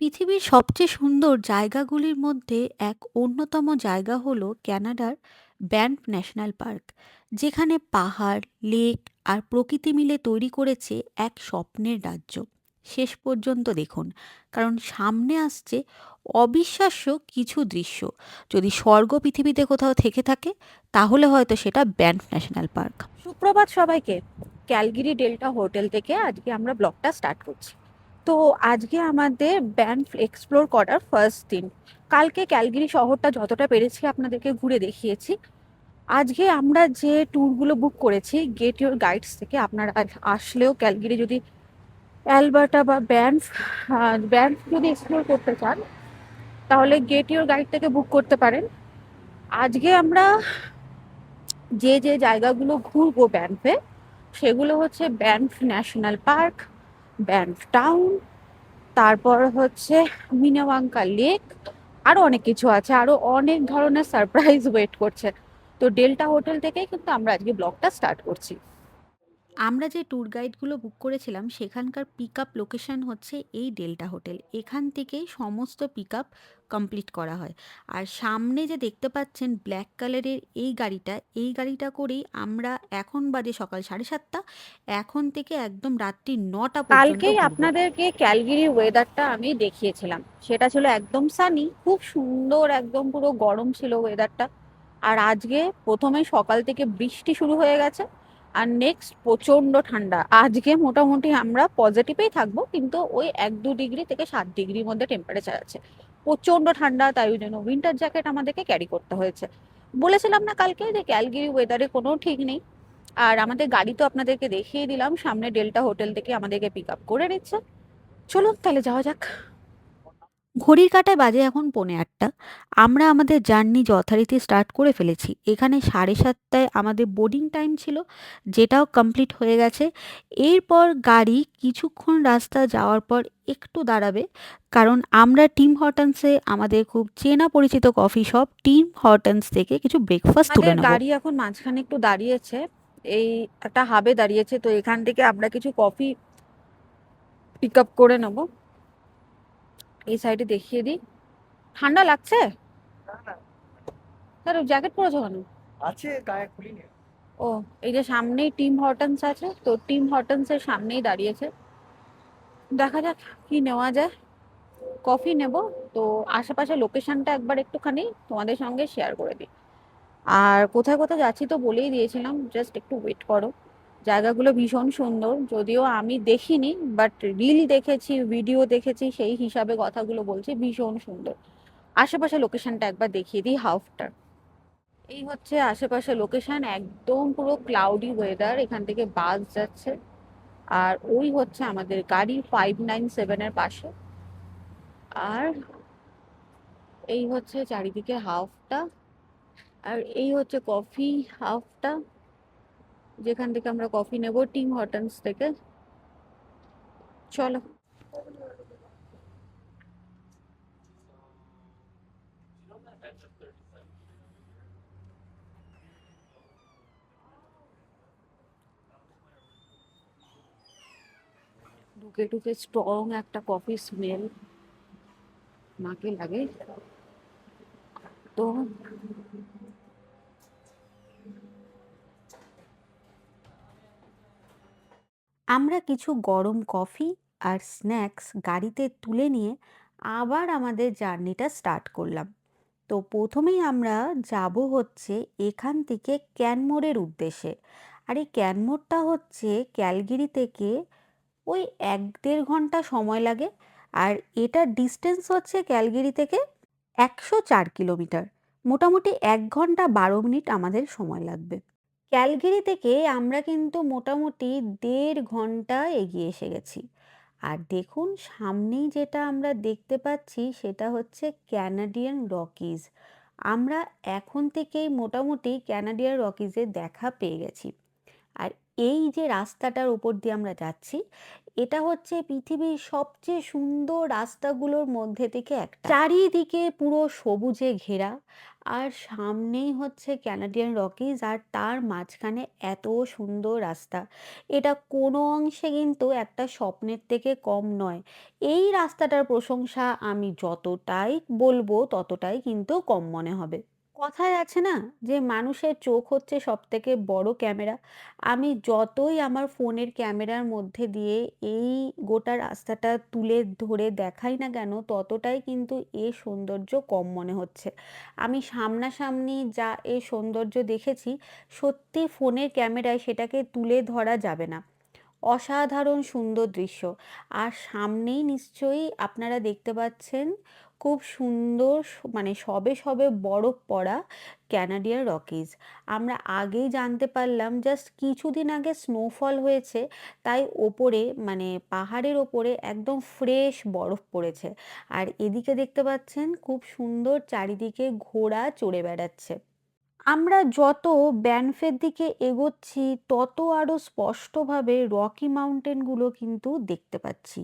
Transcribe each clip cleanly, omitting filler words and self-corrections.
পৃথিবীর সবচেয়ে সুন্দর জায়গাগুলির মধ্যে এক অন্যতম জায়গা হলো কানাডার ব্যান্ফ ন্যাশনাল পার্ক, যেখানে পাহাড়, লেক আর প্রকৃতি মিলে তৈরি করেছে এক স্বপ্নের রাজ্য। শেষ পর্যন্ত দেখুন, কারণ সামনে আসছে অবিশ্বাস্য কিছু দৃশ্য। যদি স্বর্গ পৃথিবীতে কোথাও থেকে থাকে, তাহলে হয়তো সেটা ব্যান্ফ ন্যাশনাল পার্ক। সুপ্রভাত সবাইকে। ক্যালগেরি ডেল্টা হোটেল থেকে আজকে আমরা ব্লগটা স্টার্ট করছি। তো আজকে আমাদের ব্যান্ফ এক্সপ্লোর করার ফার্স্ট দিন। কালকে ক্যালগেরি শহরটা যতটা পেরেছি আপনাদেরকে ঘুরে দেখিয়েছি। আজকে আমরা যে ট্যুরগুলো বুক করেছি গেট ইউর গাইডস থেকে, আপনারা আসলেও ক্যালগেরি যদি অ্যালবার্টা বা ব্যান্ফ যদি এক্সপ্লোর করতে চান, তাহলে গেট ইউর গাইড থেকে বুক করতে পারেন। আজকে আমরা যে যে জায়গাগুলো ঘুরবো ব্যান্ফে, সেগুলো হচ্ছে ব্যান্ফ ন্যাশনাল পার্ক, ব্যান্ফ টাউন, তারপর হচ্ছে মিনাওয়াঙ্কা লেক, আরো অনেক কিছু আছে, আরো অনেক ধরনের সারপ্রাইজ ওয়েট করছে। তো ডেল্টা হোটেল থেকেই কিন্তু আমরা আজকে ব্লগটা স্টার্ট করছি। আমরা যে ট্যুর গাইডগুলো বুক করেছিলাম সেখানকার পিক আপ লোকেশন হচ্ছে এই ডেল্টা হোটেল। এখান থেকেই সমস্ত পিক আপ কমপ্লিট করা হয়। আর সামনে যে দেখতে পাচ্ছেন ব্ল্যাক কালারের এই গাড়িটা করেই আমরা, এখন বাজে সকাল 7:30, এখন থেকে একদম রাত্রি 9টা পর্যন্ত কালকেই ঘুরবো। আপনাদেরকে ক্যালগেরির ওয়েদারটা আমি দেখিয়েছিলাম, সেটা ছিল একদম সানি, খুব সুন্দর, একদম পুরো গরম ছিল ওয়েদারটা। আর আজকে প্রথমে সকাল থেকে বৃষ্টি শুরু হয়ে গেছে, আর নেক্সট প্রচন্ড ঠান্ডা। আজকে মোটামুটি আমরা পজিটিভেই থাকবো, কিন্তু ওই 1-2 ডিগ্রি থেকে 7 ডিগ্রির মধ্যে টেম্পারেচার আছে। প্রচন্ড ঠান্ডা, তাই ওই জন্য উইন্টার জ্যাকেট আমাদেরকে ক্যারি করতে হয়েছে। বলেছিলাম না কালকে যে ক্যালগেরি ওয়েদারে কোনো ঠিক নেই। আর আমাদের গাড়ি তো আপনাদেরকে দেখিয়ে দিলাম, সামনে ডেল্টা হোটেল থেকে আমাদেরকে পিক আপ করে নিচ্ছে। চলুন তাহলে যাওয়া যাক। ঘড়ির কাঁটায় বাজে এখন 8:45। আমরা আমাদের জার্নি যথারীতি স্টার্ট করে ফেলেছি। এখানে 7:30টায় আমাদের বোর্ডিং টাইম ছিল, যেটাও কমপ্লিট হয়ে গেছে। এরপর গাড়ি কিছুক্ষণ রাস্তা যাওয়ার পর একটু দাঁড়াবে, কারণ আমরা টিম হর্টন্সে, আমাদের খুব চেনা পরিচিত কফি শপ টিম হর্টন্স থেকে কিছু ব্রেকফাস্ট আমাদের তুলে নেব। গাড়ি এখন মাঝখানে একটু দাঁড়িয়েছে, এই একটা হাবে দাঁড়িয়েছে, তো এখান থেকে আমরা কিছু কফি পিক আপ করে নেব। এই সাইডে দেখিয়ে দিই। ঠান্ডা লাগছে? স্যার জ্যাকেট পরেছো কেন? আছে গায়ে খুলিনি। ও, এই যে সামনেই টিম হর্টন্স আছে, তো টিম হর্টন্স এর সামনেই দাঁড়িয়েছে। দেখা যাক কি নেওয়া যায়। কফি নেব। তো আশেপাশে লোকেশনটা একবার একটুখানি তোমাদের সঙ্গে শেয়ার করে দিই। আর কোথায় কোথায় যাচ্ছি তো বলেই দিয়েছিলাম, জাস্ট একটু ওয়েট করো। জায়গাগুলো ভীষণ সুন্দর, যদিও আমি দেখিনি, বাট রিল দেখেছি, ভিডিও দেখেছি, সেই হিসাবে কথাগুলো বলছি, ভীষণ সুন্দর। আশেপাশে লোকেশনটা একবার দেখিয়ে দিই হাফটার। এই হচ্ছে আশেপাশে লোকেশন, একদম পুরো ক্লাউডি ওয়েদার, এখান থেকে বাস যাচ্ছে। আর ওই হচ্ছে আমাদের গাড়ি 597-এর পাশে। আর এই হচ্ছে চারিদিকে হাফটা। আর এই হচ্ছে কফি হাফটা, যেখান থেকে আমরা কফি নেব টিম হর্টন্স থেকে। চলো। ঢুকে ঢুকে স্ট্রং একটা কফি স্মেল নাকে লাগে। তো আমরা কিছু গরম কফি আর স্ন্যাক্স গাড়িতে তুলে নিয়ে আবার আমাদের জার্নিটা স্টার্ট করলাম। তো প্রথমেই আমরা যাব হচ্ছে এখান থেকে ক্যানমোরের উদ্দেশ্যে। আর এই ক্যানমোরটা হচ্ছে ক্যালগেরি থেকে ওই 1-1.5 ঘন্টা সময় লাগে। আর এটার ডিস্টেন্স হচ্ছে ক্যালগেরি থেকে 104 কিলোমিটার। মোটামুটি 1 ঘন্টা 12 মিনিট আমাদের সময় লাগবে। ক্যালগেরি থেকে আমরা কিন্তু মোটামুটি 1.5 ঘন্টা এগিয়ে এসে গেছি। আর দেখুন, সামনেই যেটা আমরা দেখতে পাচ্ছি সেটা হচ্ছে ক্যানাডিয়ান রকিজ। আমরা এখন থেকেই মোটামুটি ক্যানাডিয়ান রকিজের দেখা পেয়ে গেছি। আর এই যে রাস্তাটার উপর দিয়ে আমরা যাচ্ছি, এটা হচ্ছে পৃথিবীর সবচেয়ে সুন্দর রাস্তাগুলোর মধ্যে থেকে একটা। চারিদিকে পুরো সবুজে ঘেরা, আর সামনেই হচ্ছে ক্যানাডিয়ান রকিজ, আর তার মাঝখানে এত সুন্দর রাস্তা। এটা কোনো অংশে কিন্তু একটা স্বপ্নের থেকে কম নয়। এই রাস্তাটার প্রশংসা আমি যতটাই বলবো ততটাই কিন্তু কম মনে হবে। কথায় আছে না যে মানুষের চোখ হচ্ছে সবথেকে বড় ক্যামেরা। আমি যতই আমার ফোনের ক্যামেরার মধ্যে দিয়ে এই গোটা রাস্তাটা তুলে ধরে দেখাই না কেন, ততটাই কিন্তু এর সৌন্দর্য কম মনে হচ্ছে। আমি সামনাসামনি যা এর সৌন্দর্য দেখেছি, সত্যি ফোনের ক্যামেরায় সেটাকে তুলে ধরা যাবে না। অসাধারণ সুন্দর দৃশ্য। আর সামনেই নিশ্চয়ই আপনারা দেখতে পাচ্ছেন খুব সুন্দর মানে সবে সবে বরফ পড়া ক্যানাডিয়ান রকিজ। আমরা আগেই জানতে পারলাম জাস্ট কিছুদিন আগে স্নোফল হয়েছে, তাই ওপরে মানে পাহাড়ের ওপরে একদম ফ্রেশ বরফ পড়েছে। আর এদিকে দেখতে পাচ্ছেন খুব সুন্দর চারিদিকে ঘোড়া চড়ে বেড়াচ্ছে। আমরা যত ব্যানফের দিকে এগোচ্ছি তত আরো স্পষ্টভাবে রকি মাউন্টেনগুলো কিন্তু দেখতে পাচ্ছি।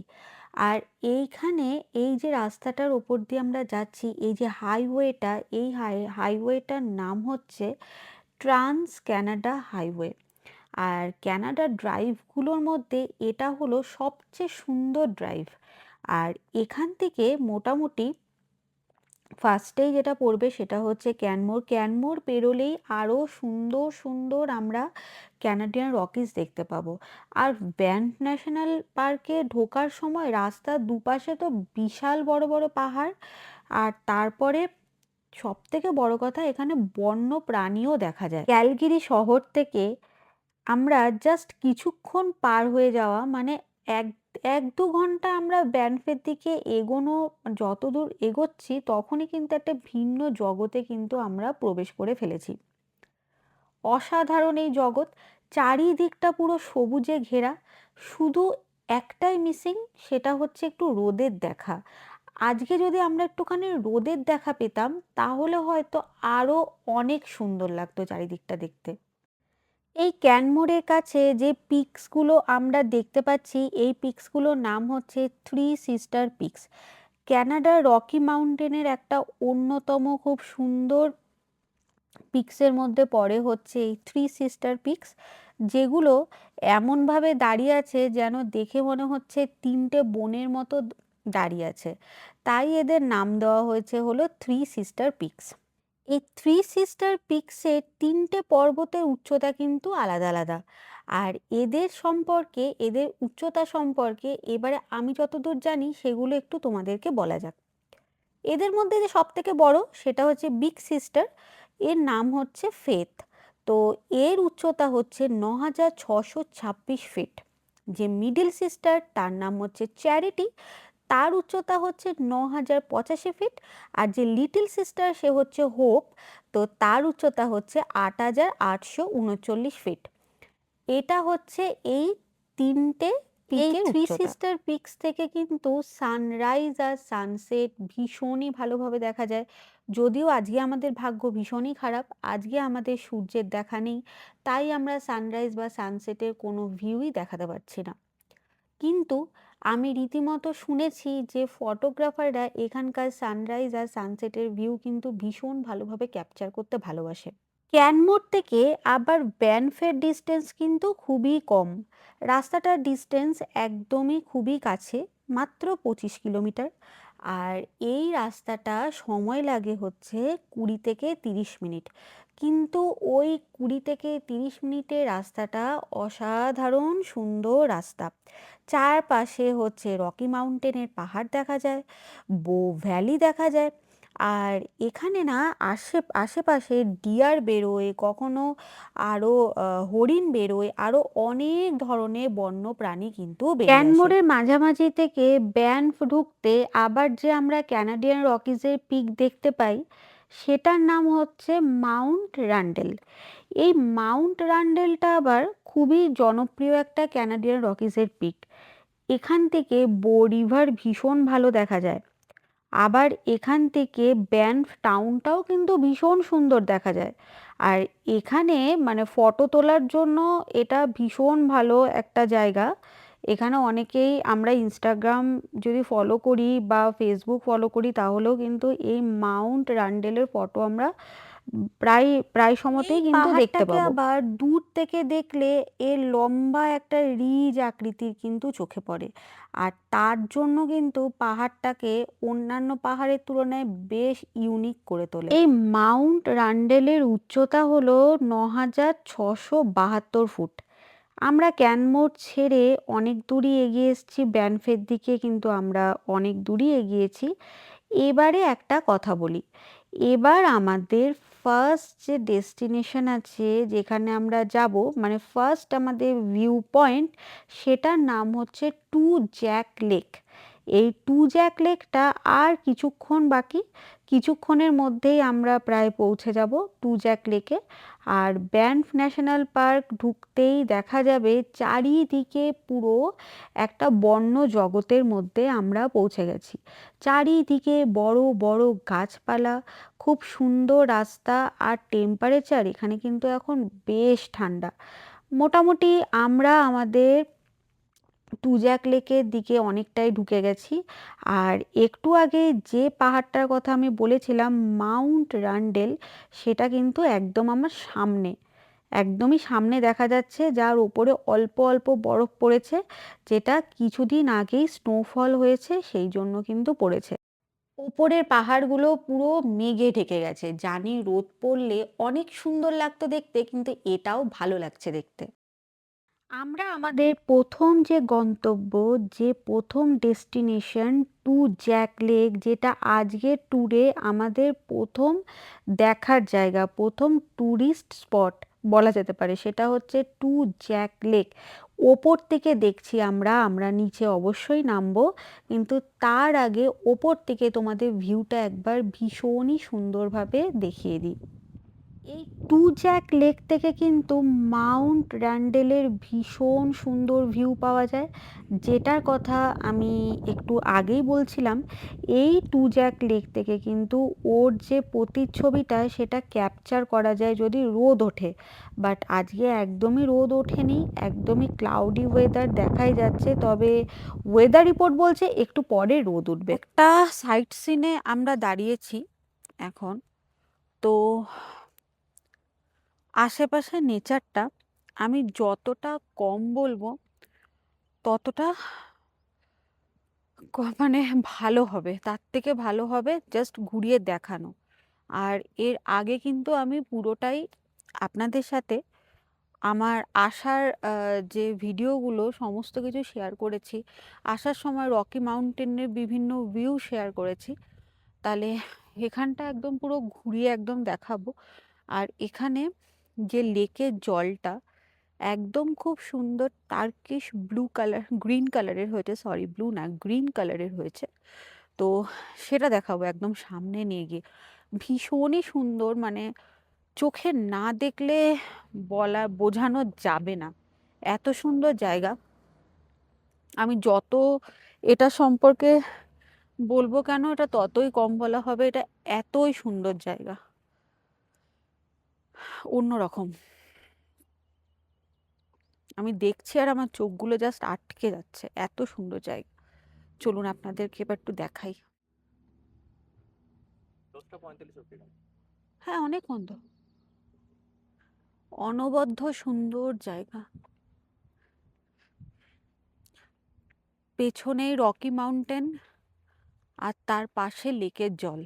আর এইখানে এই যে রাস্তাটার ওপর দিয়ে আমরা যাচ্ছি, এই যে হাইওয়েটা, এই হাইওয়েটার নাম হচ্ছে ট্রান্স ক্যানাডা হাইওয়ে। আর ক্যানাডা ড্রাইভগুলোর মধ্যে এটা হলো সবচেয়ে সুন্দর ড্রাইভ। আর এখান থেকে মোটামুটি ফার্স্টেই যেটা পড়বে সেটা হচ্ছে ক্যানমোর। ক্যানমোর পেরোলেই আরও সুন্দর সুন্দর আমরা ক্যানাডিয়ান রকিজ দেখতে পাবো। আর ব্যান্ফ ন্যাশনাল পার্কে ঢোকার সময় রাস্তার দুপাশে তো বিশাল বড় বড় পাহাড়, আর তারপরে সবথেকে বড় কথা এখানে বন্য প্রাণীও দেখা যায়। ক্যালগেরি শহর থেকে আমরা জাস্ট কিছুক্ষণ পার হয়ে যাওয়া মানে এক ১-২ ঘন্টা আমরা ব্যানফের দিকে এগোনো, যতদূর এগোচ্ছি তখনই কিন্তু একটা ভিন্ন জগতে কিন্তু আমরা প্রবেশ করে ফেলেছি। অসাধারণ এই জগৎ, চারিদিকটা পুরো সবুজে ঘেরা। শুধু একটাই মিসিং, সেটা হচ্ছে একটু রোদের দেখা। আজকে যদি আমরা একটুখানি রোদের দেখা পেতাম তাহলে হয়তো আরো অনেক সুন্দর লাগতো চারিদিকটা দেখতে। এই ক্যানমোরের কাছে যে পিকসগুলো আমরা দেখতে পাচ্ছি, এই পিকসগুলোর নাম হচ্ছে থ্রি সিস্টার পিকস। ক্যানাডার রকি মাউন্টেনের একটা অন্যতম খুব সুন্দর পিকসের মধ্যে পড়ে হচ্ছে এই থ্রি সিস্টার পিকস, যেগুলো এমনভাবে দাঁড়িয়ে আছে যেন দেখে মনে হচ্ছে তিনটে বোনের মতো দাঁড়িয়ে আছে। তাই এদের নাম দেওয়া হয়েছে হলো থ্রি সিস্টার পিকস। এই থ্রি সিস্টার পিকসের তিনটে পর্বতের উচ্চতা কিন্তু আলাদা আলাদা। আর এদের সম্পর্কে, এদের উচ্চতা সম্পর্কে এবারে আমি যতদূর জানি সেগুলো একটু তোমাদেরকে বলা যাক। এদের মধ্যে যে সব থেকে বড় সেটা হচ্ছে বিগ সিস্টার, এর নাম হচ্ছে ফেথ। তো এর উচ্চতা হচ্ছে ৯,৬২৬ ফিট। যে মিডল সিস্টার তার নাম হচ্ছে চ্যারিটি, তার উচ্চতা হচ্ছে ৯,০৮৫ ফিট। আর যে লিটল সিস্টার সে হচ্ছে হোপ, তো তার উচ্চতা হচ্ছে ৮,৮৩৯ ফিট। এটা হচ্ছে এই তিনটে পিকের থ্রি উচ্চতা। সিস্টার পিকস থেকে কিন্তু সানরাইজ আর সানসেট ভীষণই ভালোভাবে দেখা যায়। যদিও আজকে আমাদের ভাগ্য ভীষণই খারাপ, আজকে আমাদের সূর্যের দেখা নেই, তাই আমরা সানরাইজ বা সানসেটের কোনো ভিউই দেখাতে পারছি না। কিন্তু আমি রীতিমতো শুনেছি যে ফটোগ্রাফাররা এখানকার সানরাইজ আর সানসেটের ভিউ কিন্তু ভীষণ ভালোভাবে ক্যাপচার করতে ভালোবাসে। ক্যানমোর থেকে আবার ব্যানফের ডিস্টেন্স কিন্তু খুবই কম। রাস্তাটার ডিস্টেন্স একদমই খুবই কাছে, মাত্র ২৫ কিলোমিটার। আর এই রাস্তাটা সময় লাগে হচ্ছে ২০ থেকে ৩০ মিনিট। কিন্তু ওই ২০ থেকে ৩০ মিনিটের রাস্তাটা অসাধারণ সুন্দর রাস্তা। চারপাশে হচ্ছে রকি মাউন্টেনের পাহাড় দেখা যায়, বো ভ্যালি দেখা যায়। আর এখানে না আশেপাশে ডিয়ার বেরোয়, কখনো আরও হরিণ বেরোয়, আরও অনেক ধরনের বন্য প্রাণী কিন্তু বেরিয়ে আসে। ক্যানমোরের মাঝামাঝি থেকে ব্যানফ ঢুকতে আবার যে আমরা ক্যানাডিয়ান রকিজের পিক দেখতে পাই, সেটার নাম হচ্ছে মাউন্ট রান্ডেল। এই মাউন্ট রান্ডেলটা আবার খুবই জনপ্রিয় একটা ক্যানাডিয়ান রকিজের পিক। এখান থেকে বো রিভার ভীষণ ভালো দেখা যায়। আবার এখান থেকে ব্যানফ টাউনটাও কিন্তু ভীষণ সুন্দর দেখা যায়। আর এখানে মানে ফটো তোলার জন্য এটা ভীষণ ভালো একটা জায়গা। এখানে অনেকেই আমরা ইনস্টাগ্রাম যদি ফলো করি বা ফেসবুক ফলো করি তাহলেও কিন্তু এই মাউন্ট রান্ডেলের ফটো আমরা প্রায় প্রায় এই সময়তেই কিন্তু দেখতে পাহাড়টাকে পাবো। আবার দূর থেকে দেখলে এর লম্বা একটা রিজ আকৃতির কিন্তু চোখে পড়ে। আর তার জন্য কিন্তু পাহাড়টাকে অন্যান্য পাহাড়ের তুলনায় বেশ ইউনিক করে তোলে। এই মাউন্ট রান্ডেলের উচ্চতা হলো ৯,৬৭২ ফুট। আমরা ক্যানমোর ছেড়ে অনেক দূরই এগিয়ে এসেছি, ব্যানফের দিকে কিন্তু আমরা অনেক দূরই এগিয়েছি। এবারে একটা কথা বলি, এবার আমাদের ফার্স্ট যে ডেস্টিনেশন আছে যেখানে আমরা যাব, মানে ফার্স্ট আমাদের ভিউ পয়েন্ট, সেটার নাম হচ্ছে টু জ্যাক লেক। এই টু জ্যাক লেকটা আর কিছুক্ষণ বাকি, কিছুক্ষণের মধ্যেই আমরা প্রায় পৌঁছে যাব টু জ্যাক লেকে। আর ব্যানফ ন্যাশনাল পার্ক ঢুকতেই দেখা যাবে চারিদিকে পুরো একটা বন্য জগতের মধ্যে আমরা পৌঁছে গেছি। চারিদিকে বড় বড় গাছপালা, খুব সুন্দর রাস্তা, আর টেম্পারেচার এখানে কিন্তু এখন বেশ ঠান্ডা। মোটামুটি আমরা আমাদের টুজ্যাক লেকের দিকে অনেকটাই ঢুকে গেছি। আর একটু আগে যে পাহাড়টার কথা আমি বলেছিলাম মাউন্ট রান্ডেল, সেটা কিন্তু একদম আমার সামনে, একদমই সামনে দেখা যাচ্ছে, যার উপরে অল্প অল্প বরফ পড়েছে, যেটা কিছুদিন আগেই স্নোফল হয়েছে সেই জন্য কিন্তু পড়েছে। ওপরের পাহাড়গুলো পুরো মেঘে ঢেকে গেছে, জানি রোদ পড়লে অনেক সুন্দর লাগতো দেখতে, কিন্তু এটাও ভালো লাগছে দেখতে। আমরা আমাদের প্রথম যে গন্তব্য, যে প্রথম ডেস্টিনেশন টু জ্যাক লেক, যেটা আজকের ট্যুরে আমাদের প্রথম দেখার জায়গা, প্রথম ট্যুরিস্ট স্পট বলা যেতে পারে, সেটা হচ্ছে টু জ্যাক লেক। ওপর থেকে দেখছি আমরা, আমরা নিচে অবশ্যই নামবো, কিন্তু তার আগে ওপর থেকে তোমাদের ভিউটা একবার ভীষণই সুন্দরভাবে দেখিয়ে দিই। এই টু জ্যাক লেক থেকে কিন্তু মাউন্ট র্যান্ডেলের ভীষণ সুন্দর ভিউ পাওয়া যায়, যেটার কথা আমি একটু আগেই বলছিলাম। এই টু জ্যাক লেক থেকে কিন্তু ওর যে প্রতিচ্ছবিটা সেটা ক্যাপচার করা যায় যদি রোদ ওঠে, বাট আজকে একদমই রোদ ওঠেনি, একদমই ক্লাউডি ওয়েদার দেখাই যাচ্ছে, তবে ওয়েদার রিপোর্ট বলছে একটু পরে রোদ উঠবে। একটা সাইট সিনে আমরা দাঁড়িয়েছি এখন, তো আশেপাশের নেচারটা আমি যতটা কম বলবো ততটা মানে ভালো হবে, তার থেকে ভালো হবে জাস্ট ঘুরিয়ে দেখানো। আর এর আগে কিন্তু আমি পুরোটাই আপনাদের সাথে আমার আসার যে ভিডিওগুলো সমস্ত কিছু শেয়ার করেছি। আসার সময় রকি মাউন্টেনের বিভিন্ন ভিউ শেয়ার করেছি। তাহলে এখানটা একদম পুরো ঘুরিয়ে একদম দেখাবো। আর এখানে যে লেকের জলটা একদম খুব সুন্দর টার্কিশ ব্লু কালার, গ্রিন কালারের হয়েছে, সরি ব্লু না, গ্রিন কালারের হয়েছে। তো সেটা দেখাবো একদম সামনে নিয়ে গিয়ে। ভীষণই সুন্দর, মানে চোখে না দেখলে বোঝানো যাবে না, এত সুন্দর জায়গা। আমি যত এটা সম্পর্কে বলবো কেন, এটা ততই কম বলা হবে, এটা এতই সুন্দর জায়গা, অন্যরকম। আমি দেখছি আর আমার চোখগুলো জাস্ট আটকে যাচ্ছে, এত সুন্দর জায়গা। চলুন আপনাদেরকে এবার একটু দেখাই। হ্যাঁ, অনেক মন্দ, অনবদ্য সুন্দর জায়গা। পেছনেই রকি মাউন্টেন, আর তার পাশে লেকের জল।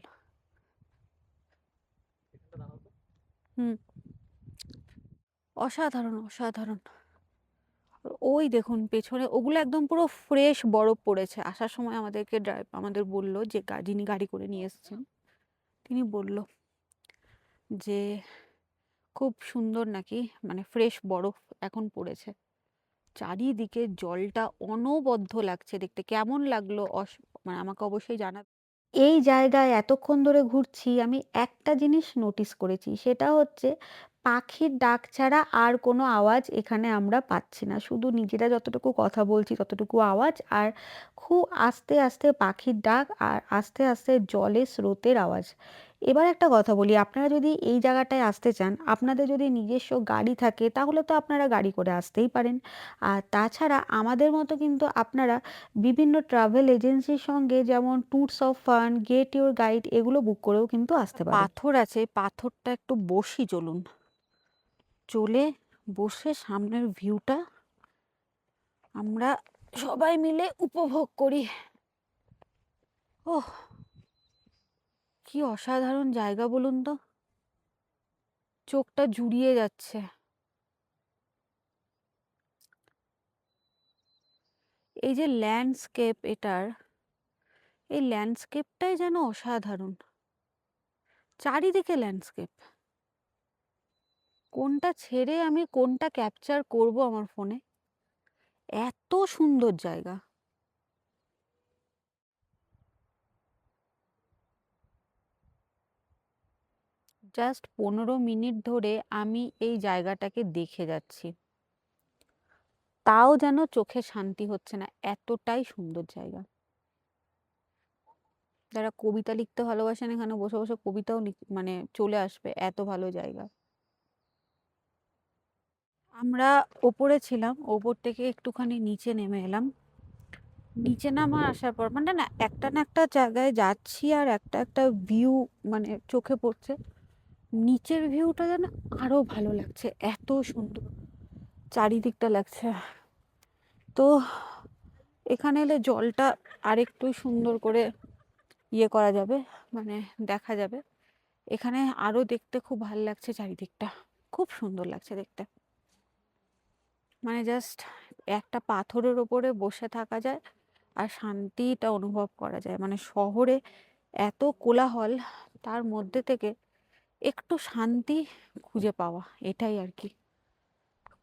হুম, অসাধারণ অসাধারণ। ওই দেখুন পেছনে ওগুলো একদম পুরো ফ্রেশ বরফ পড়েছে। আসার সময় আমাদেরকে আমাদের বললো যে যিনি গাড়ি করে নিয়ে এসেছেন, তিনি বলল যে খুব সুন্দর নাকি, মানে ফ্রেশ বরফ এখন পড়েছে। চারিদিকে জলটা অনবদ্য লাগছে দেখতে। কেমন লাগলো মানে আমাকে অবশ্যই জানাবেন। এই জায়গায় এতক্ষণ ধরে ঘুরছি, আমি একটা জিনিস নোটিস করেছি, সেটা হচ্ছে পাখির ডাক ছাড়া আর কোনো আওয়াজ এখানে আমরা পাচ্ছি না। শুধু নিজেরা যতটুকু কথা বলছি ততটুকু আওয়াজ, আর খুব আস্তে আস্তে পাখির ডাক, আর আস্তে আস্তে জলের স্রোতের আওয়াজ। এবার একটা কথা বলি, আপনারা যদি এই জায়গাটায় আসতে চান, আপনাদের যদি নিজস্ব গাড়ি থাকে তাহলে তো আপনারা গাড়ি করে আসতেই পারেন। আর তাছাড়া আমাদের মতো কিন্তু আপনারা বিভিন্ন ট্রাভেল এজেন্সির সঙ্গে যেমন tours of fun, get your guide এগুলো বুক করেও কিন্তু আসতে পারেন। পাথর আছে, পাথরটা একটু বসি চলুন। চলে বসে সামনের ভিউটা আমরা সবাই মিলে উপভোগ করি। ওহ, কি অসাধারণ জায়গা বলুন তো, চোখটা জুড়িয়ে যাচ্ছে। এই যে ল্যান্ডস্কেপ এটার, এই ল্যান্ডস্কেপটাই যেন অসাধারণ। চারিদিকে ল্যান্ডস্কেপ, কোনটা ছেড়ে আমি কোনটা ক্যাপচার করব আমার ফোনে, এত সুন্দর জায়গা। জাস্ট 15 মিনিট ধরে আমি এই জায়গাটাকে দেখে যাচ্ছি, তাও যেন চোখে শান্তি হচ্ছে না, এতটাই সুন্দর জায়গা। যারা কবিতা লিখতে ভালোবাসেন এখানে বসে বসে কবিতাও মানে চলে আসবে, এত ভালো জায়গা। আমরা ওপরে ছিলাম, ওপর থেকে একটুখানি নিচে নেমে এলাম। নিচে নামা আসার পর মানে না একটা জায়গায় যাচ্ছি আর একটা একটা ভিউ মানে চোখে পড়ছে। নিচের ভিউটা যেন আরো ভালো লাগছে, এত সুন্দর চারিদিকটা লাগছে। তো এখানে এলে জলটা আরেকটু সুন্দর করে ইয়ে করা যাবে, মানে দেখা যাবে। এখানে আরো দেখতে খুব ভালো লাগছে, চারিদিকটা খুব সুন্দর লাগছে দেখতে। মানে জাস্ট একটা পাথরের ওপরে বসে থাকা যায় আর শান্তিটা অনুভব করা যায়। মানে শহরে এত কোলাহল, তার মধ্যে থেকে একটু শান্তি খুঁজে পাওয়া, এটাই আর কি।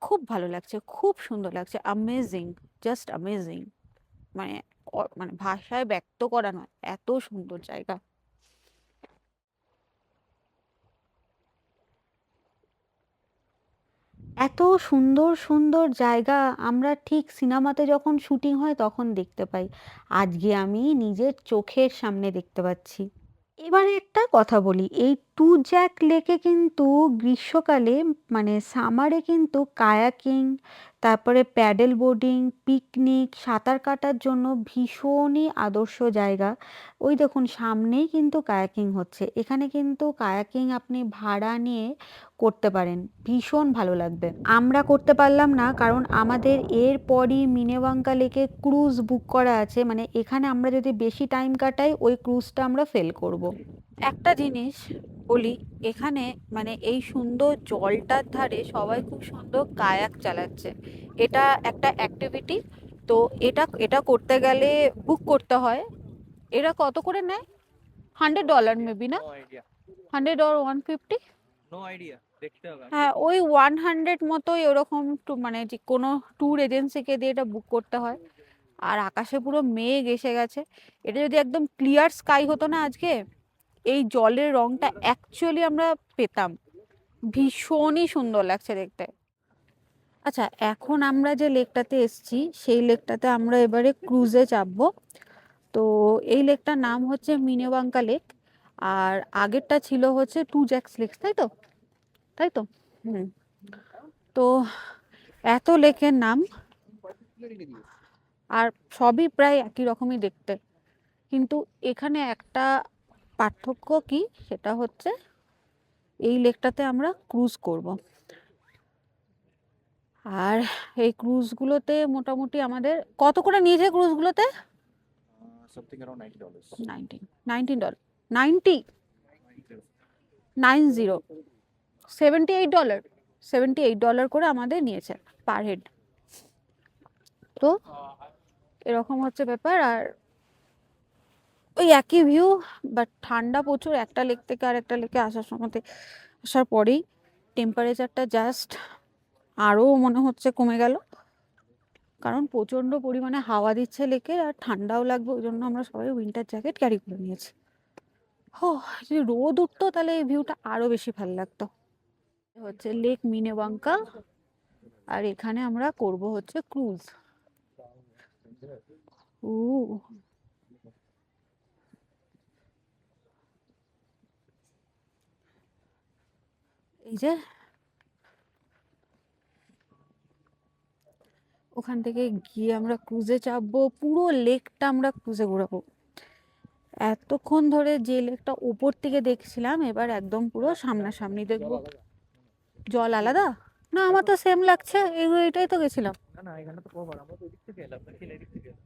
খুব ভালো লাগছে, খুব সুন্দর লাগছে, অ্যামেজিং, জাস্ট অ্যামেজিং। মানে মানে ভাষায় ব্যক্ত করা নয়, এত সুন্দর জায়গা। এত সুন্দর সুন্দর জায়গা আমরা ঠিক সিনেমাতে যখন শুটিং হয় তখন দেখতে পাই, আজকে আমি নিজের চোখের সামনে দেখতে পাচ্ছি। এবারে একটা কথা বলি, এই টু জ্যাক লেকে কিন্তু গ্রীষ্মকালে মানে সামারে কিন্তু কায়াকিং, তারপরে প্যাডেল বোর্ডিং, পিকনিক, সাঁতার কাটার জন্য ভীষণই আদর্শ জায়গা। ওই দেখুন সামনেই কিন্তু কায়াকিং হচ্ছে, এখানে কিন্তু কায়াকিং আপনি ভাড়া নিয়ে করতে পারেন, ভীষণ ভালো লাগবে। আমরা করতে পারলাম না কারণ আমাদের এরপরই মিনেবাঙ্কা লেকে ক্রুজ বুক করা আছে, মানে এখানে আমরা যদি বেশি টাইম কাটাই ওই ক্রুজটা আমরা ফেল করব। একটা জিনিস বলি, এখানে মানে এই সুন্দর জলটার ধারে সবাই খুব সুন্দর কায়াক চালাচ্ছে, এটা একটা অ্যাক্টিভিটি। তো এটা এটা করতে গেলে বুক করতে হয়। এরা কত করে নেয়? $100 মেবি, না? 100 or 150? নো আইডিয়া, দেখতে হবে। হ্যাঁ, ওই 100 মতোই ওরকম। মানে যে কোনো ট্যুর এজেন্সিকে দিয়ে এটা বুক করতে হয়। আর আকাশে পুরো মেঘ এসে গেছে। এটা যদি একদম ক্লিয়ার স্কাই হতো না আজকে, এই জলের রংটা অ্যাকচুয়ালি আমরা পেতাম, ভীষণই সুন্দর লাগছে দেখতে। আচ্ছা, এখন আমরা যে লেকটাতে এসছি সেই লেকটাতে আমরা এবারে ক্রুজে চাপবো। তো এই লেকটার নাম হচ্ছে মিনেবাঙ্কা লেক, আর আগেরটা ছিল হচ্ছে টু জ্যাক্স লেক, তাই তো? তাই তো। হুম। তো এত লেকের নাম, আর সবই প্রায় একই রকমই দেখতে, কিন্তু এখানে একটা পার্থক্য কি, সেটা হচ্ছে এই লেকটাতে আমরা ক্রুজ করব। আর এই ক্রুজগুলোতে মোটামুটি আমাদের কত করে নিয়েছে ক্রুজগুলোতে? Something around $90। 19 90 90 $78 $78 করে আমাদের নিয়েছে পার হেড। তো এরকম হচ্ছে ব্যাপার। আর ওই একই ভিউ, বাট ঠান্ডা প্রচুর, একটা লেক থেকে আর একটা লেকে আসার সময় আসার পরেই টেম্পারেচারটা জাস্ট আরও মনে হচ্ছে কমে গেল, কারণ প্রচণ্ড পরিমাণে হাওয়া দিচ্ছে লেকে আর ঠান্ডাও লাগবে, ওই জন্য আমরা সবাই উইন্টার জ্যাকেট ক্যারি করে নিয়েছি। ও, যদি রোদ উঠতো তাহলে এই ভিউটা আরো বেশি ভালো লাগতো। হচ্ছে লেক মিনেবাঙ্কা, আর এখানে আমরা করব হচ্ছে ক্রুজ। ও, এই যে ওখান থেকে গিয়ে আমরা ক্রুজে চাপবো, পুরো লেকটা আমরা ক্রুজে ঘোরাবো। এতক্ষণ ধরে যে লেকটা উপর থেকে দেখছিলাম, এবার একদম পুরো সামনাসামনি দেখবো। জল আলাদা? না, আমার তো সেম লাগছে, এটাই তো গেছিলাম। না না, এখানে তো কভার, আমরা তো এদিক থেকে এলাম নাকি এদিক থেকে এলাম।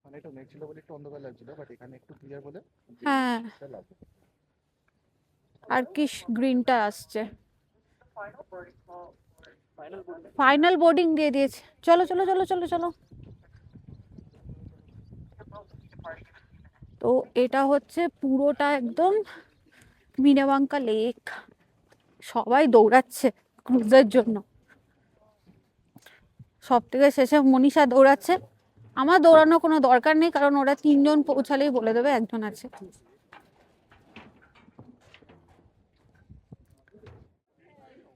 মানে একটু মেঘ ছিল বলে একটু অন্ধকার লাগছিল, বাট এখানে একটু ক্লিয়ার বলে হ্যাঁ, লাগবে। আর কি গ্রিনটা আসছে। ফাইনাল বোর্ডিং দিয়ে দিয়েছে। চলো চলো চলো চলো চলো। তো এটা হচ্ছে পুরোটা একদম মিনাবাঙ্কা লেক। সবাই দৌড়াচ্ছে ক্রুজের জন্য। সব থেকে শেষে মনীষা দৌড়াচ্ছে। আমার দৌড়ানোর কোনো দরকার নেই, কারণ ওরা 3জন পৌঁছালেই বলে দেবে একজন আছে।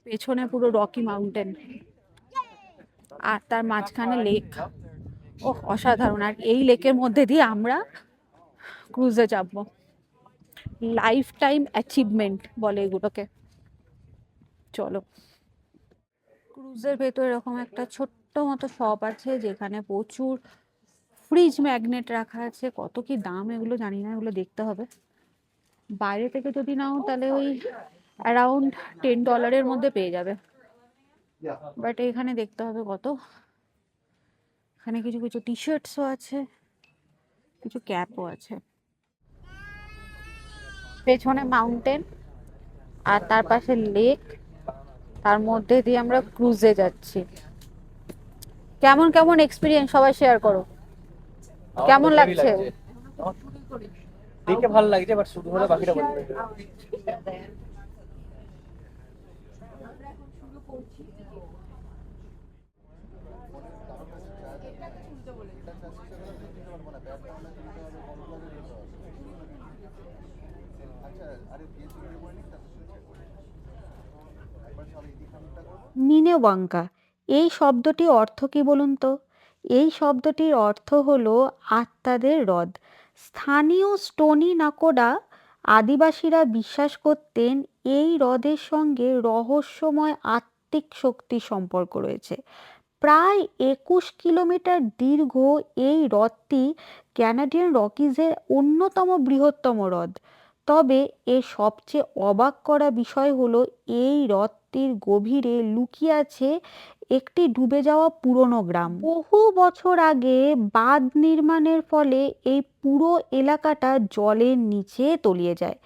পেছনে পুরো রকি মাউন্টেন, আর তার মাঝখানে লেক। ও অসাধারণ। আর এই লেকের মধ্যে দিয়ে আমরা ক্রুজে চাপবো। লাইফ টাইম অ্যাচিভমেন্ট বলে এগুলোকে। চলো। ক্রুজের ভেতরে এরকম একটা ছোট্ট মতো শপ আছে, যেখানে প্রচুর ফ্রিজ ম্যাগনেট রাখা আছে। কত কি দাম এগুলো জানি না, এগুলো দেখতে হবে। বাইরে থেকে যদি নাও তাহলে ওই অ্যারাউন্ড $10 মধ্যে পেয়ে যাবে, বাট এখানে দেখতে হবে কত। এখানে কিছু কিছু টি শার্টসও আছে, কিছু ক্যাপও আছে। পেছনে মাউন্টেন আর তার পাশে লেক, তার মধ্যে দিয়ে আমরা ক্রুজে যাচ্ছি। কেমন কেমন এক্সপিরিয়েন্স সবাই শেয়ার করো, কেমন লাগছে? দেখে ভালো লাগছে, বাট শুরু হলে বাকিটা বলতে হবে। মিনেওয়াঙ্কা, এই শব্দটির অর্থ কি বলুন তো? এই শব্দটির অর্থ হলো আত্মাদের হ্রদ। স্থানীয় স্টোনি নাকোডা আদিবাসীরা বিশ্বাস করতেন এই হ্রদের সঙ্গে রহস্যময় আত্মিক শক্তির সম্পর্ক রয়েছে। প্রায় 21 কিলোমিটার দীর্ঘ এই হ্রদটি ক্যানাডিয়ান রকিজের অন্যতম বৃহত্তম হ্রদ। তবে এর সবচেয়ে অবাক করা বিষয় হলো এই হ্রদটির গভীরে লুকিয়ে আছে একটি ডুবে যাওয়া পুরনো গ্রাম। বহু বছর আগে বাঁধ নির্মাণের ফলে এই পুরো এলাকাটা জলের নিচে তলিয়ে যায়।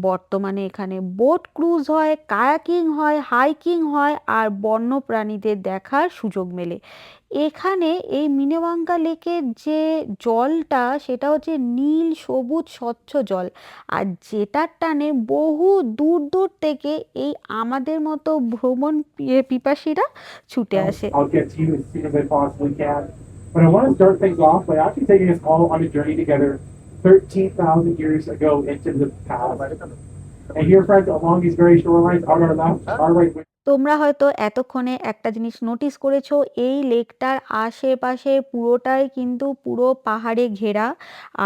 বর্তমানে এখানে বোট ক্রুজ হয়, কায়াকিং হয়, হাইকিং হয় আর বন্যপ্রাণীদের দেখার সুযোগ মেলে। এখানে এই মিনেওয়াঙ্কা লেকের যে জলটা, সেটা হচ্ছে নীল সবুজ স্বচ্ছ জল, আর যেটার টানে বহু দূর দূর থেকে এই আমাদের মতো ভ্রমণ পিপাসীরা ছুটে আসে। I'll get to you as soon as I possibly can. But I want to start things off by actually taking us all on a journey together 13,000 years ago into the past. And here, friends, along these very shorelines, on our left, our right, তোমরা হয়তো এতক্ষণে একটা জিনিস notice করেছো, এই লেকটার আশেপাশে পুরোটাই কিন্তু পুরো পাহাড়ে ঘেরা,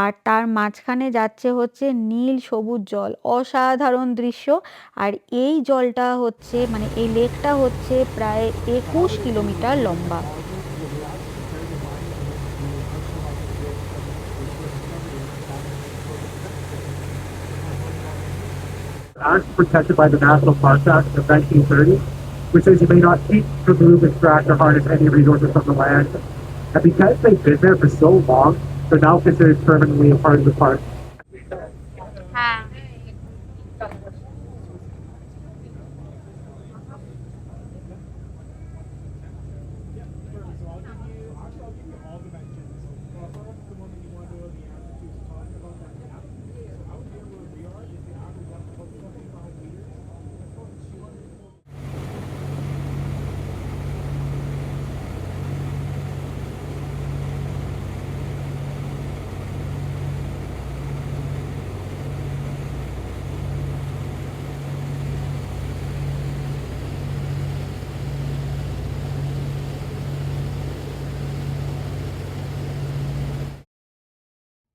আর তার মাঝখানে যাচ্ছে হচ্ছে নীল সবুজ জল। অসাধারণ দৃশ্য। আর এই জলটা হচ্ছে, মানে এই লেকটা হচ্ছে প্রায় 21 কিলোমিটার লম্বা। act protected by the National Parks Act of 1930, which says you may not keep, remove, extract, or harness any resources from the land. And because they've been there for so long, they're now considered permanently a part of the park. হ্যাঁ,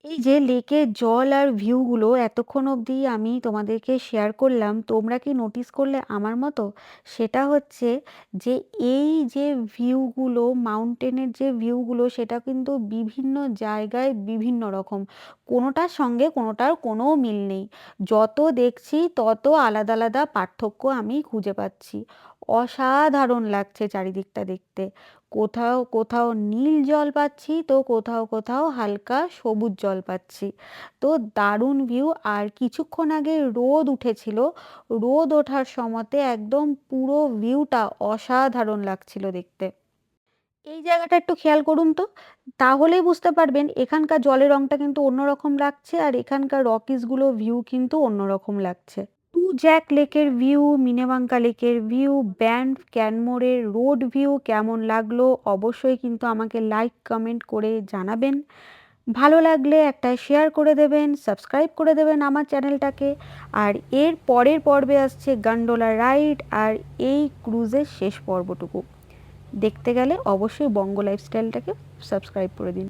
এই যে লেকের জল আর ভিউগুলো এতক্ষণ অবধি আমি তোমাদেরকে শেয়ার করলাম, তোমরা কি নোটিস করলে আমার মতো? সেটা হচ্ছে যে এই যে ভিউগুলো, মাউন্টেনের যে ভিউগুলো, সেটা কিন্তু বিভিন্ন জায়গায় বিভিন্ন রকম, কোনোটার সঙ্গে কোনোটার কোনো মিল নেই। যত দেখছি তত আলাদা আলাদা পার্থক্য আমি খুঁজে পাচ্ছি। অসাধারণ লাগছে চারিদিকটা দেখতে। কোথাও কোথাও নীল জল পাচ্ছি, তো কোথাও কোথাও হালকা সবুজ জল পাচ্ছি। তো দারুণ ভিউ। আর কিছুক্ষণ আগে রোদ উঠেছিল, রোদ ওঠার সময়তে একদম পুরো ভিউটা অসাধারণ লাগছিল দেখতে। এই জায়গাটা একটু খেয়াল করুন তো, তাহলেই বুঝতে পারবেন এখানকার জলের রংটা কিন্তু অন্যরকম লাগছে, আর এখানকার রকিসগুলো ভিউ কিন্তু অন্যরকম লাগছে। টু জ্যাক লেকের ভিউ, মিনেমাঙ্কা লেকের ভিউ, ব্যান্ড ক্যানমোরের রোড ভিউ কেমন লাগলো অবশ্যই কিন্তু আমাকে লাইক কমেন্ট করে জানাবেন। ভালো লাগলে একটা শেয়ার করে দেবেন, সাবস্ক্রাইব করে দেবেন আমার চ্যানেলটাকে। আর এর পরের পর্বে আসছে গন্ডোলা রাইড আর এই ক্রুজের শেষ পর্বটুকু। দেখতে গেলে অবশ্যই বঙ্গ লাইফস্টাইলটাকে সাবস্ক্রাইব করে দিন।